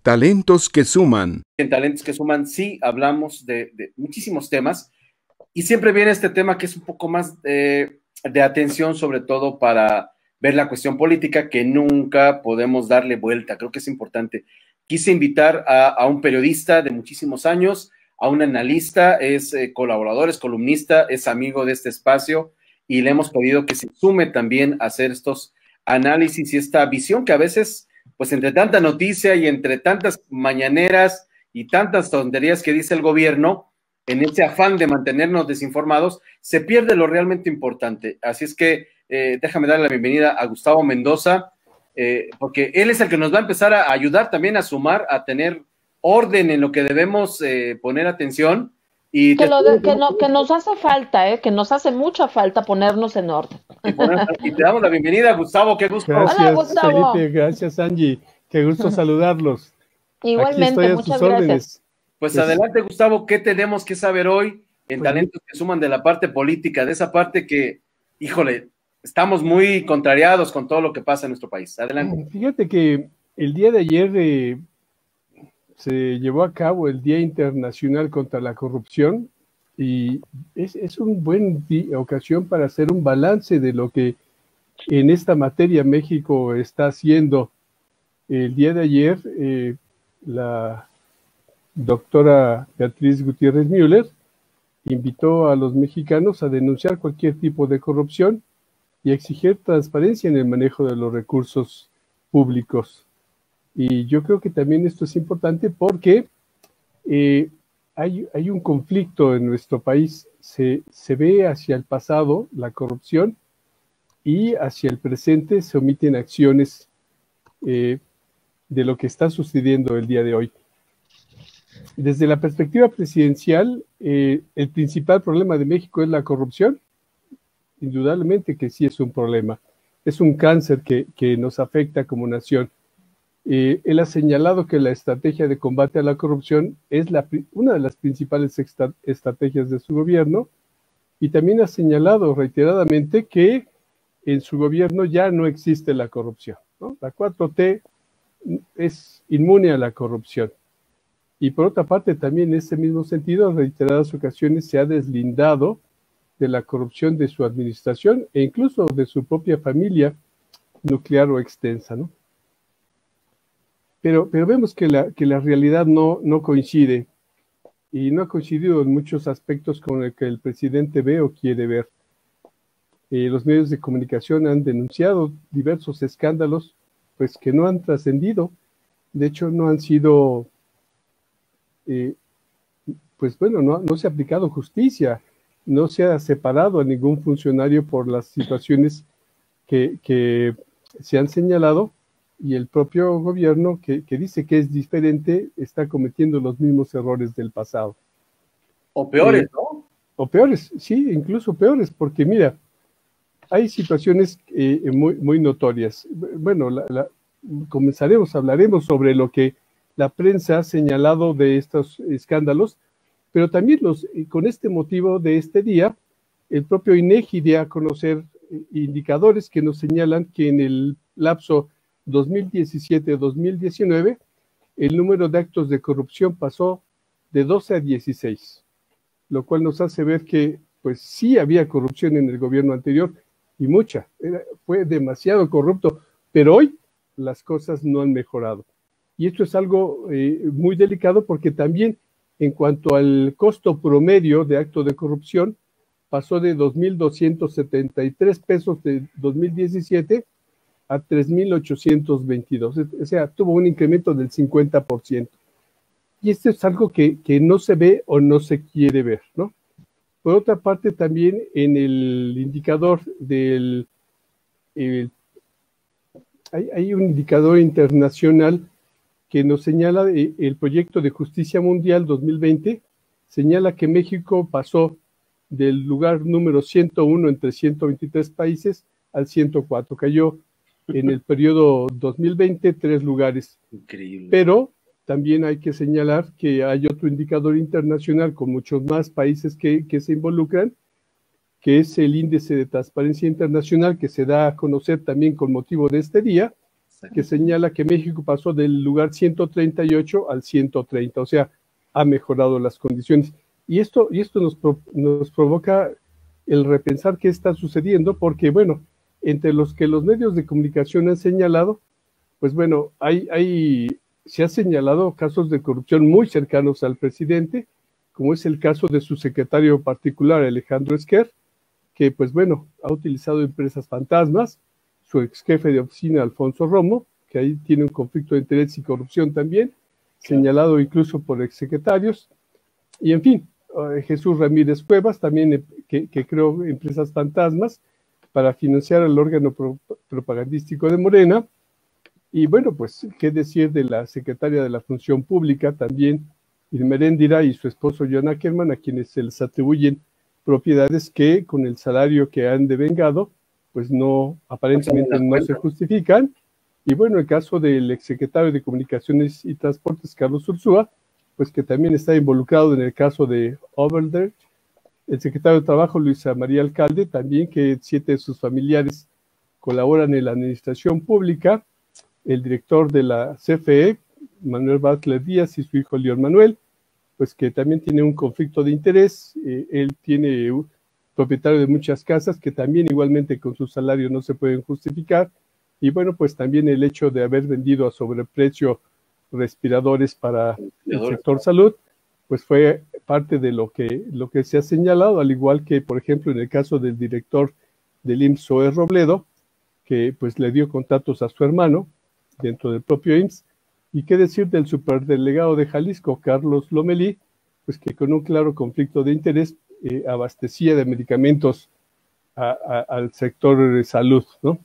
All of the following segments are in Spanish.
Talentos que suman. En Talentos que Suman sí hablamos de muchísimos temas y siempre viene este tema que es un poco más de atención, sobre todo para ver la cuestión política, que nunca podemos darle vuelta. Creo que es importante. Quise invitar a un periodista de muchísimos años, a un analista, es colaborador, es columnista, es amigo de este espacio y le hemos pedido que se sume también a hacer estos análisis y esta visión que a veces, pues entre tanta noticia y entre tantas mañaneras y tantas tonterías que dice el gobierno, en ese afán de mantenernos desinformados, se pierde lo realmente importante. Así es que déjame darle la bienvenida a Gustavo Mendoza, porque él es el que nos va a empezar a ayudar también a sumar, a tener orden en lo que debemos poner atención. Y que nos hace falta, que nos hace mucha falta ponernos en orden. Y te damos la bienvenida, Gustavo, qué gusto. Gracias, Hola, Gustavo. Felipe, gracias, Angie, qué gusto saludarlos. Igualmente, muchas gracias. Pues adelante, Gustavo, ¿qué tenemos que saber hoy en Talentos que Suman de la parte política, de esa parte que, híjole, estamos muy contrariados con todo lo que pasa en nuestro país? Adelante. Fíjate que el día de ayer se llevó a cabo el Día Internacional contra la Corrupción y es un buen ocasión para hacer un balance de lo que en esta materia México está haciendo. El día de ayer la doctora Beatriz Gutiérrez Müller invitó a los mexicanos a denunciar cualquier tipo de corrupción y a exigir transparencia en el manejo de los recursos públicos. Y yo creo que también esto es importante porque hay un conflicto en nuestro país. Se ve hacia el pasado la corrupción y hacia el presente se omiten acciones de lo que está sucediendo el día de hoy. Desde la perspectiva presidencial, el principal problema de México es la corrupción. Indudablemente que sí es un problema. Es un cáncer que nos afecta como nación. Él ha señalado que la estrategia de combate a la corrupción es una de las principales estrategias de su gobierno y también ha señalado reiteradamente que en su gobierno ya no existe la corrupción, ¿no? La 4T es inmune a la corrupción. Y por otra parte, también en ese mismo sentido, en reiteradas ocasiones se ha deslindado de la corrupción de su administración e incluso de su propia familia nuclear o extensa, ¿no? Pero vemos que la realidad no coincide y no ha coincidido en muchos aspectos con el que el presidente ve o quiere ver. Los medios de comunicación han denunciado diversos escándalos pues que no han trascendido, de hecho no han sido, pues bueno, no se ha aplicado justicia, no se ha separado a ningún funcionario por las situaciones que se han señalado y el propio gobierno que dice que es diferente está cometiendo los mismos errores del pasado. O peores, ¿no? O peores, sí, incluso peores, porque mira, hay situaciones muy notorias. Bueno, hablaremos sobre lo que la prensa ha señalado de estos escándalos, pero también con este motivo de este día, el propio INEGI dio a conocer indicadores que nos señalan que en el lapso 2017-2019, el número de actos de corrupción pasó de 12 a 16, lo cual nos hace ver que pues sí había corrupción en el gobierno anterior y mucha, fue demasiado corrupto, pero hoy las cosas no han mejorado. Y esto es algo muy delicado porque también en cuanto al costo promedio de acto de corrupción, pasó de 2,273 pesos de 2017 a 3,822, o sea, tuvo un incremento del 50%. Y esto es algo que no se ve o no se quiere ver, ¿no? Por otra parte, también en el indicador hay un indicador internacional que nos señala el proyecto de Justicia Mundial 2020, señala que México pasó del lugar número 101 entre 123 países al 104, cayó en el periodo 2020 3 lugares. Increíble. Pero también hay que señalar que hay otro indicador internacional con muchos más países que se involucran, que es el índice de transparencia internacional que se da a conocer también con motivo de este día, que señala que México pasó del lugar 138 al 130, o sea, ha mejorado las condiciones. Y esto nos provoca el repensar qué está sucediendo, porque, bueno, entre los que los medios de comunicación han señalado, pues bueno, se ha señalado casos de corrupción muy cercanos al presidente, como es el caso de su secretario particular, Alejandro Esquer, que, pues bueno, ha utilizado empresas fantasmas, su ex jefe de oficina, Alfonso Romo, que ahí tiene un conflicto de interés y corrupción también, señalado incluso por exsecretarios, y en fin, Jesús Ramírez Cuevas, también que creó empresas fantasmas para financiar el órgano propagandístico de Morena, y bueno, pues, qué decir de la secretaria de la Función Pública, también Irma Heréndira, y su esposo John Ackerman, a quienes se les atribuyen propiedades que con el salario que han devengado, pues no, aparentemente no se justifican. Y bueno, el caso del exsecretario de Comunicaciones y Transportes, Carlos Ursúa, pues que también está involucrado en el caso de Overder, el secretario de Trabajo, Luisa María Alcalde, también que 7 de sus familiares colaboran en la administración pública, el director de la CFE, Manuel Bartlett Díaz, y su hijo León Manuel, pues que también tiene un conflicto de interés. Él tiene propietario de muchas casas que también igualmente con su salario no se pueden justificar, y bueno, pues también el hecho de haber vendido a sobreprecio respiradores para el sector salud, pues fue parte de lo que se ha señalado, al igual que, por ejemplo, en el caso del director del IMSS, Zoé Robledo, que pues le dio contratos a su hermano dentro del propio IMSS. Y qué decir del superdelegado de Jalisco, Carlos Lomelí, pues que con un claro conflicto de interés abastecía de medicamentos al sector de salud, ¿no?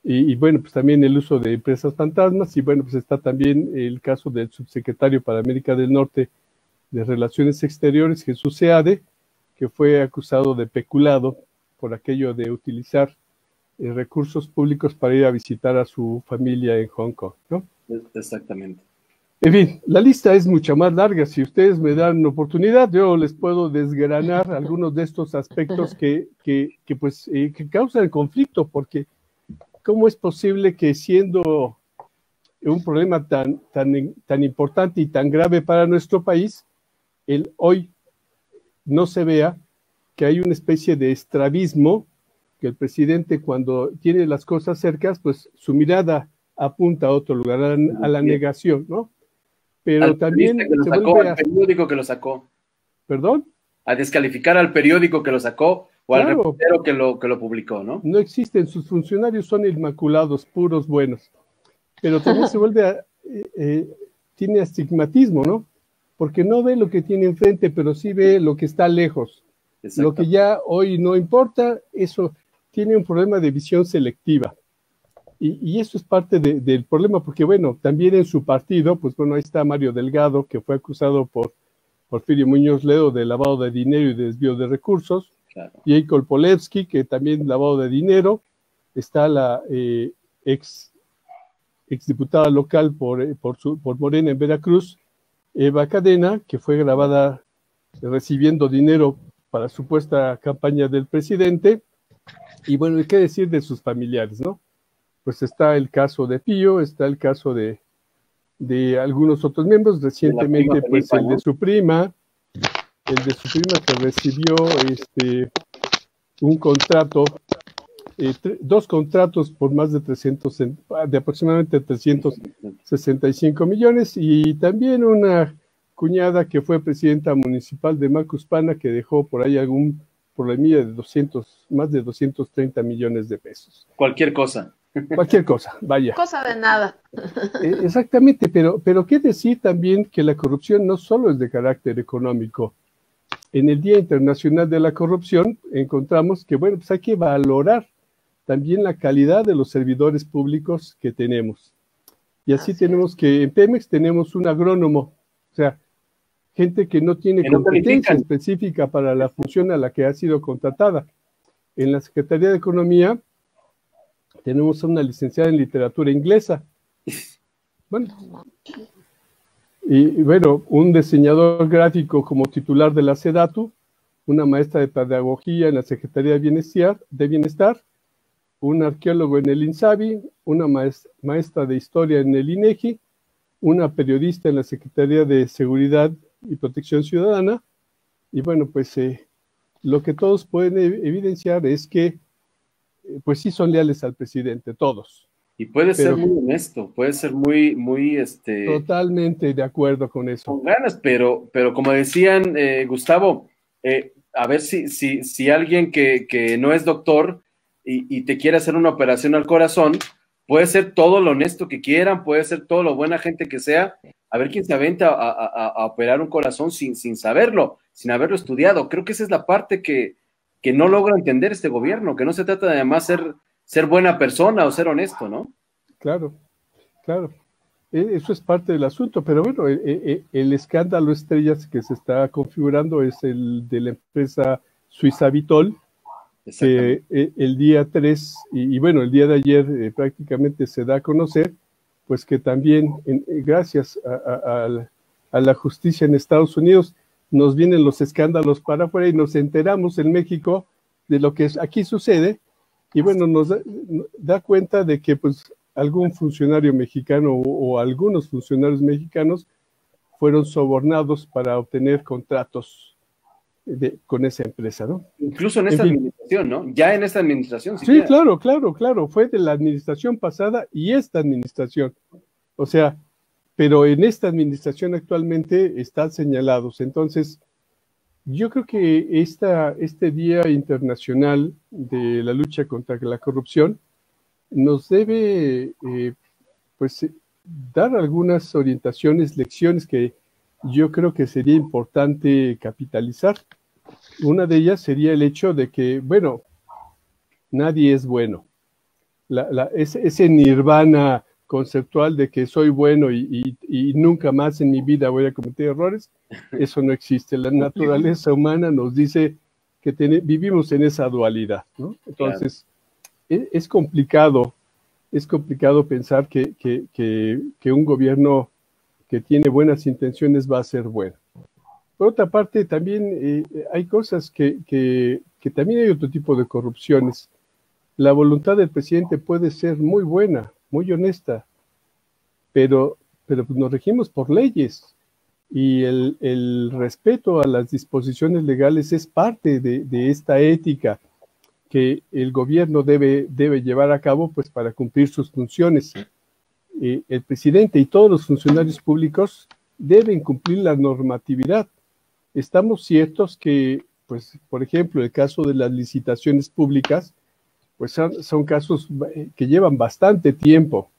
Y bueno, pues también el uso de empresas fantasmas, y bueno, pues está también el caso del subsecretario para América del Norte de Relaciones Exteriores, Jesús Seade, que fue acusado de peculado por aquello de utilizar recursos públicos para ir a visitar a su familia en Hong Kong, ¿no? Exactamente. En fin, la lista es mucho más larga. Si ustedes me dan oportunidad, yo les puedo desgranar algunos de estos aspectos que causan conflicto, porque ¿cómo es posible que siendo un problema tan importante y tan grave para nuestro país, hoy no se vea que hay una especie de estrabismo, que el presidente cuando tiene las cosas cercas, pues su mirada apunta a otro lugar, a la negación, ¿no? Pero al también que lo se sacó, vuelve al periódico que lo sacó. ¿Perdón? A descalificar al periódico que lo sacó o Claro, al reportero que lo publicó, ¿no? No existen, sus funcionarios son inmaculados, puros, buenos. Pero también se vuelve tiene astigmatismo, ¿no? Porque no ve lo que tiene enfrente, pero sí ve lo que está lejos. Lo que ya hoy no importa, eso tiene un problema de visión selectiva. Y eso es parte del problema, porque bueno, también en su partido, pues bueno, ahí está Mario Delgado, que fue acusado por Porfirio Muñoz Ledo de lavado de dinero y de desvío de recursos, claro. Jacob Polevsky, que también lavado de dinero, está la exdiputada local por Morena en Veracruz, Eva Cadena, que fue grabada recibiendo dinero para supuesta campaña del presidente. Y bueno, ¿qué decir de sus familiares, no? Pues está el caso de Pío, está el caso de algunos otros miembros, recientemente pues Felipa, el de su prima que recibió un contrato, 2 contratos por más de aproximadamente 365 millones, y también una cuñada que fue presidenta municipal de Macuspana, que dejó por ahí algún problemilla de más de 230 millones de pesos. Cualquier cosa, vaya. Cosa de nada. Exactamente, pero qué decir también que la corrupción no solo es de carácter económico. En el Día Internacional de la Corrupción encontramos que, bueno, pues hay que valorar también la calidad de los servidores públicos que tenemos. Y así tenemos que en Pemex tenemos un agrónomo, o sea, gente que no tiene competencia específica para la función a la que ha sido contratada. En la Secretaría de Economía tenemos a una licenciada en literatura inglesa. Bueno, y bueno, un diseñador gráfico como titular de la SEDATU, una maestra de pedagogía en la Secretaría de Bienestar, un arqueólogo en el INSABI, una maestra de historia en el INEGI, una periodista en la Secretaría de Seguridad y Protección Ciudadana, y bueno, pues lo que todos pueden evidenciar es que pues sí son leales al presidente, todos. Y puede ser muy honesto, puede ser muy, totalmente de acuerdo con eso. Con ganas, pero como decían, Gustavo, a ver si alguien que no es doctor y te quiere hacer una operación al corazón, puede ser todo lo honesto que quieran, puede ser todo lo buena gente que sea, a ver quién se aventa a operar un corazón sin saberlo, sin haberlo estudiado. Creo que esa es la parte que no logra entender este gobierno, que no se trata de además ser buena persona o ser honesto, ¿no? Claro, claro. Eso es parte del asunto, pero bueno, el escándalo estrellas que se está configurando es el de la empresa suiza Vitol, que el día 3, y bueno, el día de ayer prácticamente se da a conocer, pues que también gracias a la justicia en Estados Unidos nos vienen los escándalos para afuera y nos enteramos en México de lo que aquí sucede, y bueno, nos da cuenta de que pues algún funcionario mexicano o algunos funcionarios mexicanos fueron sobornados para obtener contratos con esa empresa, ¿no? Incluso en esta administración, ¿no? Ya en esta administración. Sí, claro, fue de la administración pasada y esta administración. O sea, pero en esta administración actualmente están señalados. Entonces, yo creo que este Día Internacional de la Lucha contra la Corrupción nos debe pues dar algunas orientaciones, lecciones que yo creo que sería importante capitalizar. Una de ellas sería el hecho de que, bueno, nadie es bueno. Ese nirvana conceptual de que soy bueno y nunca más en mi vida voy a cometer errores, eso no existe. La naturaleza humana nos dice que vivimos en esa dualidad, ¿no? Entonces, claro, es complicado pensar que un gobierno que tiene buenas intenciones va a ser bueno. Por otra parte, también hay cosas que también hay otro tipo de corrupciones. La voluntad del presidente puede ser muy buena, muy honesta, pero nos regimos por leyes y el respeto a las disposiciones legales es parte de esta ética que el gobierno debe llevar a cabo pues para cumplir sus funciones. El presidente y todos los funcionarios públicos deben cumplir la normatividad. Estamos ciertos que, pues, por ejemplo, el caso de las licitaciones públicas, pues son casos que llevan bastante tiempo.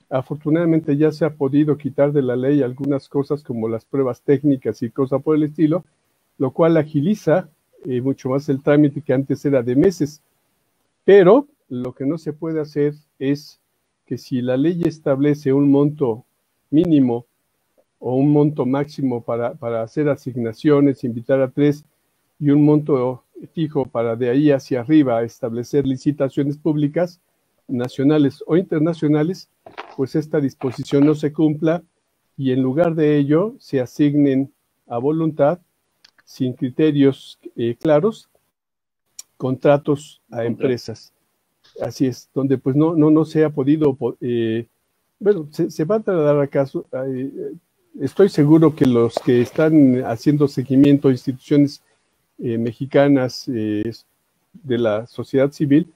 Afortunadamente ya se ha podido quitar de la ley algunas cosas como las pruebas técnicas y cosas por el estilo, lo cual agiliza mucho más el trámite que antes era de meses. Pero lo que no se puede hacer es que si la ley establece un monto mínimo o un monto máximo para hacer asignaciones, invitar a 3, y un monto fijo para de ahí hacia arriba establecer licitaciones públicas, nacionales o internacionales, pues esta disposición no se cumpla y en lugar de ello se asignen a voluntad, sin criterios claros, contratos a empresas. Así es, donde pues no se ha podido, bueno, se va a dar acaso, estoy seguro que los que están haciendo seguimiento a instituciones mexicanas de la sociedad civil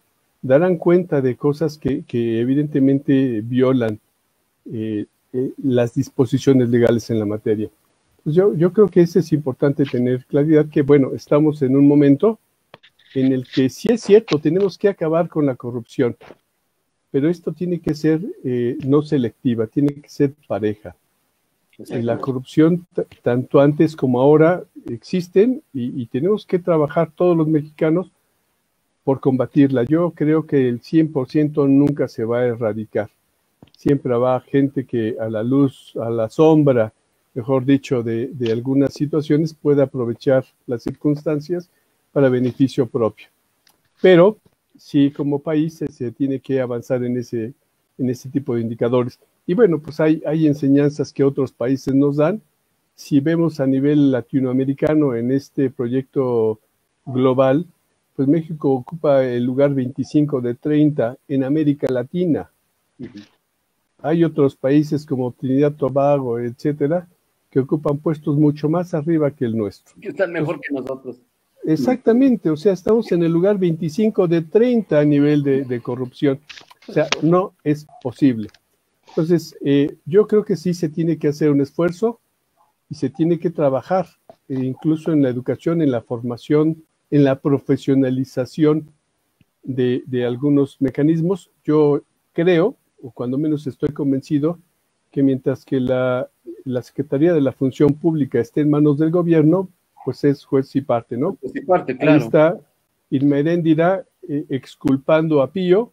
darán cuenta de cosas que evidentemente violan las disposiciones legales en la materia. Pues yo creo que es importante tener claridad que, bueno, estamos en un momento en el que sí es cierto, tenemos que acabar con la corrupción, pero esto tiene que ser no selectiva, tiene que ser pareja. La corrupción, tanto antes como ahora, existen y tenemos que trabajar todos los mexicanos por combatirla. Yo creo que el 100% nunca se va a erradicar. Siempre va gente que a la luz, a la sombra, mejor dicho, de algunas situaciones puede aprovechar las circunstancias para beneficio propio. Pero sí, como país se tiene que avanzar en ese tipo de indicadores. Y bueno, pues hay enseñanzas que otros países nos dan. Si vemos a nivel latinoamericano en este proyecto global, pues México ocupa el lugar 25 de 30 en América Latina. Hay otros países como Trinidad, Tobago, etcétera, que ocupan puestos mucho más arriba que el nuestro. Que están mejor que nosotros. Exactamente, o sea, estamos en el lugar 25 de 30 a nivel de corrupción. O sea, no es posible. Entonces, yo creo que sí se tiene que hacer un esfuerzo y se tiene que trabajar, incluso en la educación, en la formación, en la profesionalización de algunos mecanismos. Yo creo, o cuando menos estoy convencido, que mientras que la Secretaría de la Función Pública esté en manos del gobierno, pues es juez y parte, ¿no? Juez y parte, claro. Ahí está Irma Heréndira exculpando a Pío,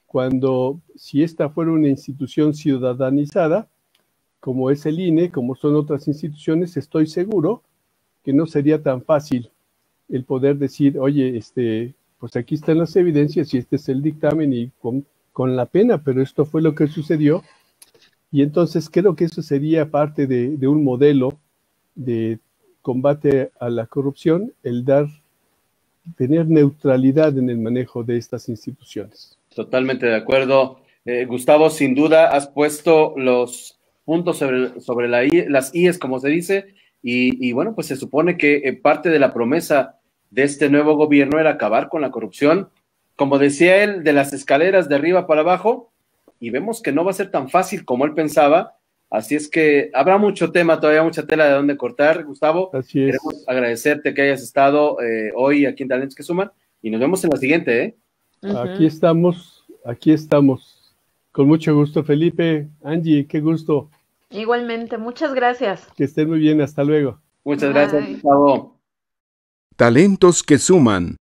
cuando si esta fuera una institución ciudadanizada, como es el INE, como son otras instituciones, estoy seguro que no sería tan fácil el poder decir, oye, pues aquí están las evidencias y este es el dictamen y con la pena, pero esto fue lo que sucedió. Y entonces creo que eso sería parte de un modelo de combate a la corrupción, el tener neutralidad en el manejo de estas instituciones. Totalmente de acuerdo. Gustavo, sin duda has puesto los puntos sobre las IES, como se dice, y bueno, pues se supone que parte de la promesa de este nuevo gobierno era acabar con la corrupción, como decía él, de las escaleras de arriba para abajo, y vemos que no va a ser tan fácil como él pensaba, así es que habrá mucho tema, todavía mucha tela de dónde cortar, Gustavo. Así es. Queremos agradecerte que hayas estado hoy aquí en Talentos que Suman, y nos vemos en la siguiente, ¿eh? Aquí estamos. Con mucho gusto, Felipe. Angie, qué gusto. Igualmente, muchas gracias. Que estén muy bien, hasta luego. Muchas gracias, Gustavo. Talentos que suman.